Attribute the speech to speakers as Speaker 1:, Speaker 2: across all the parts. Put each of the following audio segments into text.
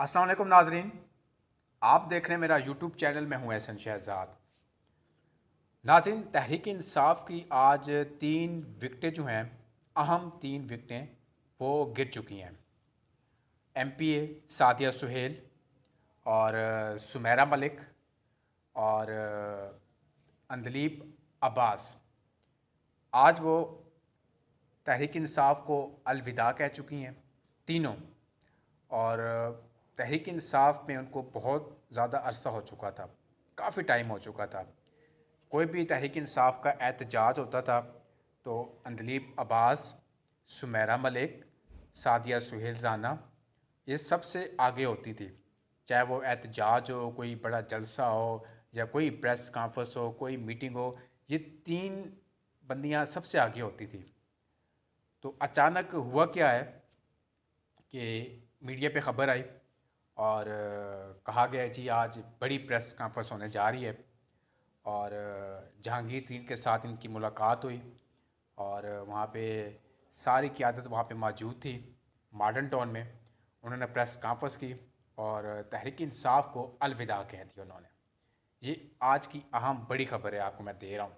Speaker 1: अस्सलाम वालेकुम नाजरीन, आप देख रहे हैं मेरा यूट्यूब चैनल। मैं हूं एहसन शहजाद। नाजरीन, तहरीक इंसाफ की आज 3 विकटें जो हैं, अहम 3 विकटें वो गिर चुकी हैं। MPA सादिया सुहेल और सुमेरा मलिक और अंदलीब अब्बास आज वो तहरीक इंसाफ को अलविदा कह चुकी हैं तीनों। और तहरीक इंसाफ में उनको बहुत ज़्यादा अरसा हो चुका था, काफ़ी टाइम हो चुका था। कोई भी तहरीक इंसाफ का एहतजाज होता था तो अंदलीब अब्बास, सुमेरा मलिक, सादिया सुहेल राना ये सबसे आगे होती थी। चाहे वो एहतजाज हो, कोई बड़ा जलसा हो या कोई प्रेस कॉन्फ्रेंस हो, कोई मीटिंग हो, ये 3 बंदियां सबसे आगे होती थी। तो अचानक हुआ क्या है कि मीडिया पे ख़बर आई और कहा गया जी आज बड़ी प्रेस कॉन्फ्रेंस होने जा रही है। और जहांगीर तरीन के साथ इनकी मुलाकात हुई और वहाँ पे सारी क़यादत वहाँ पे मौजूद थी मॉडर्न टाउन में। उन्होंने प्रेस कॉन्फ्रेंस की और तहरीक इंसाफ को अलविदा कह दिया उन्होंने। ये आज की अहम बड़ी खबर है, आपको मैं दे रहा हूँ।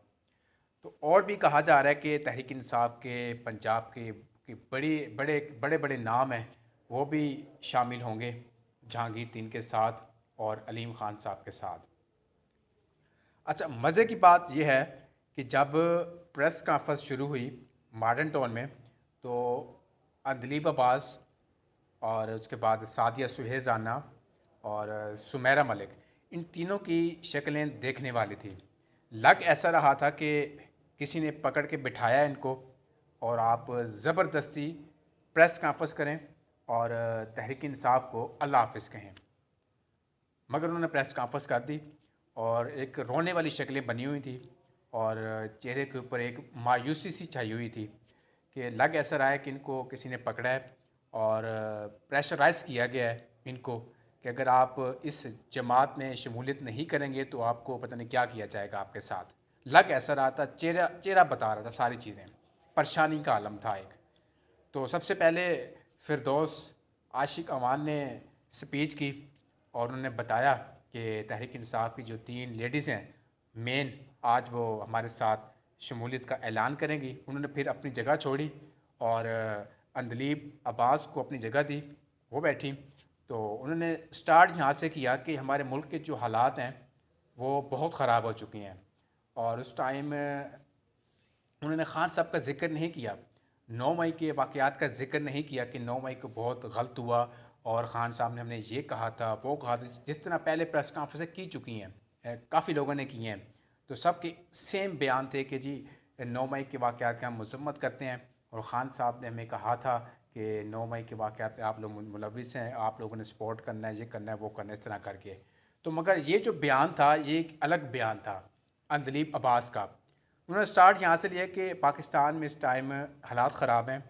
Speaker 1: तो और भी कहा जा रहा है कि तहरीक इंसाफ के पंजाब के बड़े बड़े बड़े बड़े नाम हैं, वो भी शामिल होंगे जहांगीर तरीन के साथ और अलीम ख़ान साहब के साथ। अच्छा, मज़े की बात यह है कि जब प्रेस कॉन्फ्रेंस शुरू हुई मॉडर्न टाउन में तो अंदलीब अब्बास और उसके बाद सादिया सुहेल राना और सुमेरा मलिक, इन तीनों की शक्लें देखने वाली थी। लग ऐसा रहा था कि किसी ने पकड़ के बिठाया इनको और आप ज़बरदस्ती प्रेस कॉन्फ्रेंस करें और तहरीक इंसाफ को अल्लाह हाफ़िज़ कहें। मगर उन्होंने प्रेस कॉन्फ्रेंस कर दी और एक रोने वाली शक्लें बनी हुई थी और चेहरे के ऊपर एक मायूसी सी छाई हुई थी कि लग ऐसा रहा है कि इनको किसी ने पकड़ा है और प्रेशराइज़ किया गया है इनको कि अगर आप इस जमात में शमूलियत नहीं करेंगे तो आपको पता नहीं क्या किया जाएगा आपके साथ। लग ऐसा रहा था, चेहरा चेहरा बता रहा था सारी चीज़ें, परेशानी का आलम था एक। तो सबसे पहले फिरदौस आशिक अवान ने स्पीच की और उन्होंने बताया कि तहरीक इंसाफ की जो 3 लेडीज़ हैं मेन, आज वो हमारे साथ शमूलियत का ऐलान करेंगी। उन्होंने फिर अपनी जगह छोड़ी और अंदलीब अब्बास को अपनी जगह दी, वो बैठी। तो उन्होंने स्टार्ट यहाँ से किया कि हमारे मुल्क के जो हालात हैं वो बहुत ख़राब हो चुकी हैं। और उस टाइम उन्होंने ख़ान साहब का ज़िक्र नहीं किया, 9 मई के वाक़यात का ज़िक्र नहीं किया कि 9 मई को बहुत गलत हुआ और ख़ान साहब ने हमने ये कहा था वो कहा था, जिस तरह पहले प्रेस कॉन्फ्रेंसें की चुकी हैं, काफ़ी लोगों ने की हैं। तो सब के सेम बयान थे कि जी 9 मई के वाक़यात की हम मज़म्मत करते हैं और ख़ान साहब ने हमें कहा था कि 9 मई के वाक़यात पे आप लोग मुलविस हैं, आप लोगों ने सपोर्ट करना है, ये करना है, वो करना है, इस तरह करके। तो मगर ये जो बयान था ये एक अलग बयान था अंदलीब अब्बास का। उन्होंने स्टार्ट यहाँ से लिया कि पाकिस्तान में इस टाइम हालात ख़राब हैं,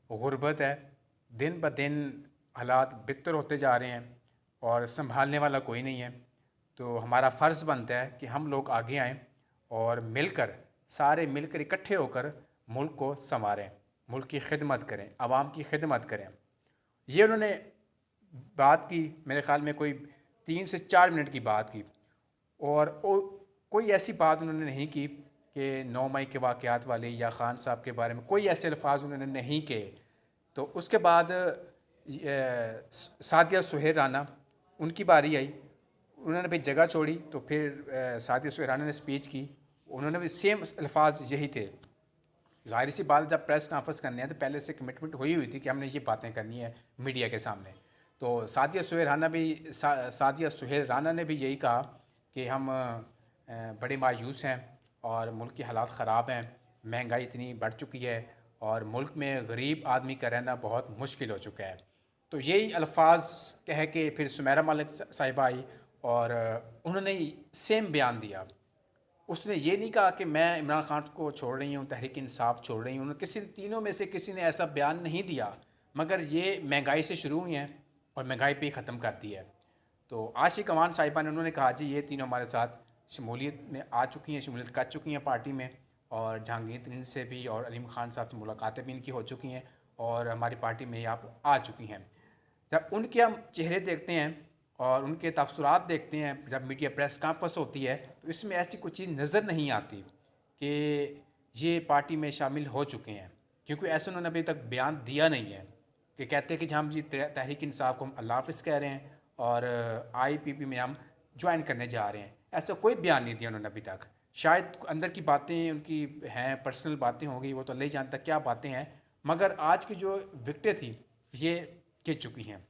Speaker 1: गुर्बत है, दिन ब दिन हालात बेहतर होते जा रहे हैं और संभालने वाला कोई नहीं है। तो हमारा फ़र्ज़ बनता है कि हम लोग आगे आएँ और मिलकर, सारे मिलकर इकट्ठे होकर मुल्क को संवारें, मुल्क की खिदमत करें, आवाम की खिदमत करें। ये उन्होंने बात की, मेरे ख़्याल में कोई 3 से 4 मिनट की बात की और कोई ऐसी बात उन्होंने नहीं की कि 9 मई के वाक़यात वाले या ख़ान साहब के बारे में कोई ऐसे अल्फाज उन्होंने नहीं कहे। तो उसके बाद सादिया सुहेल राना, उनकी बारी आई, उन्होंने भी जगह छोड़ी। तो फिर सादिया सुहेल राना ने स्पीच की, उन्होंने भी सेम अल्फाज यही थे। ज़ाहिर सी बात, जब प्रेस कॉन्फ्रेंस करनी है तो पहले से कमिटमेंट हुई हुई थी कि हमने ये बातें करनी है मीडिया के सामने। तो सादिया सुहेल राना ने भी यही कहा कि हम बड़े मायूस हैं और मुल्क की हालात ख़राब हैं, महंगाई इतनी बढ़ चुकी है और मुल्क में गरीब आदमी का रहना बहुत मुश्किल हो चुका है। तो यही अल्फाज कह के फिर सुमेरा मलिक साहिबा आई और उन्होंने सेम बयान दिया। उसने ये नहीं कहा कि मैं इमरान खान को छोड़ रही हूँ, तहरीक इंसाफ छोड़ रही हूँ। उन्होंने किसी तीनों में से किसी ने ऐसा बयान नहीं दिया, मगर ये महंगाई से शुरू हुई हैं और महंगाई पे ही ख़त्म कर दी है। तो आशिक अमान साहिबा ने उन्होंने कहा जी ये तीनों हमारे साथ शमूलियत में आ चुकी हैं, शमूलियत कर चुकी हैं पार्टी में, और जहांगीर तरीन से भी और अलीम ख़ान साहब से मुलाकातें भी इनकी हो चुकी हैं और हमारी पार्टी में आप आ चुकी हैं। जब उनके हम चेहरे देखते हैं और उनके तबसरात देखते हैं, जब मीडिया प्रेस कॉन्फ्रेंस होती है, तो इसमें ऐसी कोई चीज़ नज़र नहीं आती कि ये पार्टी में शामिल हो चुके हैं, क्योंकि ऐसे उन्होंने अभी तक बयान दिया नहीं है कि कहते हैं कि हम जी तहरीक इंसाफ को हम अल्लाह हाफ़िज़ कह रहे हैं और IPP में हम ज्वाइन करने जा रहे हैं। ऐसा कोई बयान नहीं दिया उन्होंने अभी तक। शायद अंदर की बातें उनकी हैं, पर्सनल बातें होंगी, वो तो नहीं जानता क्या बातें हैं, मगर आज की जो विकटें थी ये गिर चुकी हैं।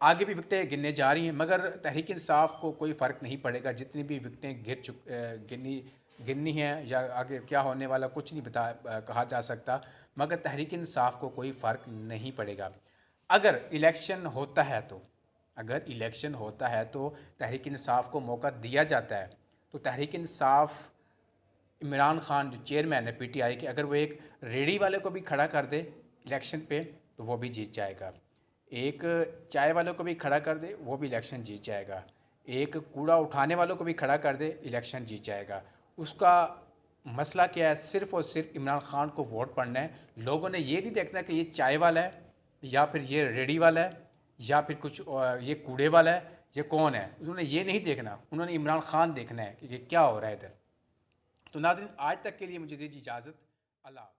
Speaker 1: आगे भी विकटें गिनने जा रही हैं, मगर तहरीक इंसाफ को कोई फ़र्क नहीं पड़ेगा। जितनी भी विकटें गिननी हैं या आगे क्या होने वाला कुछ नहीं कहा जा सकता, मगर तहरीक इंसाफ को कोई फ़र्क नहीं पड़ेगा। अगर इलेक्शन होता है तो तहरीक इंसाफ को मौका दिया जाता है, तो तहरीक इंसाफ, इमरान खान जो चेयरमैन है PTI के, अगर वो एक रेडी वाले को भी खड़ा कर दे इलेक्शन पे तो वो भी जीत जाएगा। एक चाय वालों को भी खड़ा कर दे, वो भी इलेक्शन जीत जाएगा। एक कूड़ा उठाने वालों को भी खड़ा कर दे, इलेक्शन जीत जाएगा। उसका मसला क्या है? सिर्फ़ और सिर्फ इमरान खान को वोट पड़ना है। लोगों ने ये नहीं देखना कि ये चाय वाला है या फिर ये रेडी वाला है या फिर कुछ ये कूड़े वाला है, ये कौन है, उन्होंने ये नहीं देखना। उन्होंने इमरान खान देखना है कि ये क्या हो रहा है इधर। तो नाज़रीन, आज तक के लिए मुझे दीजिए इजाज़त। अल्लाह।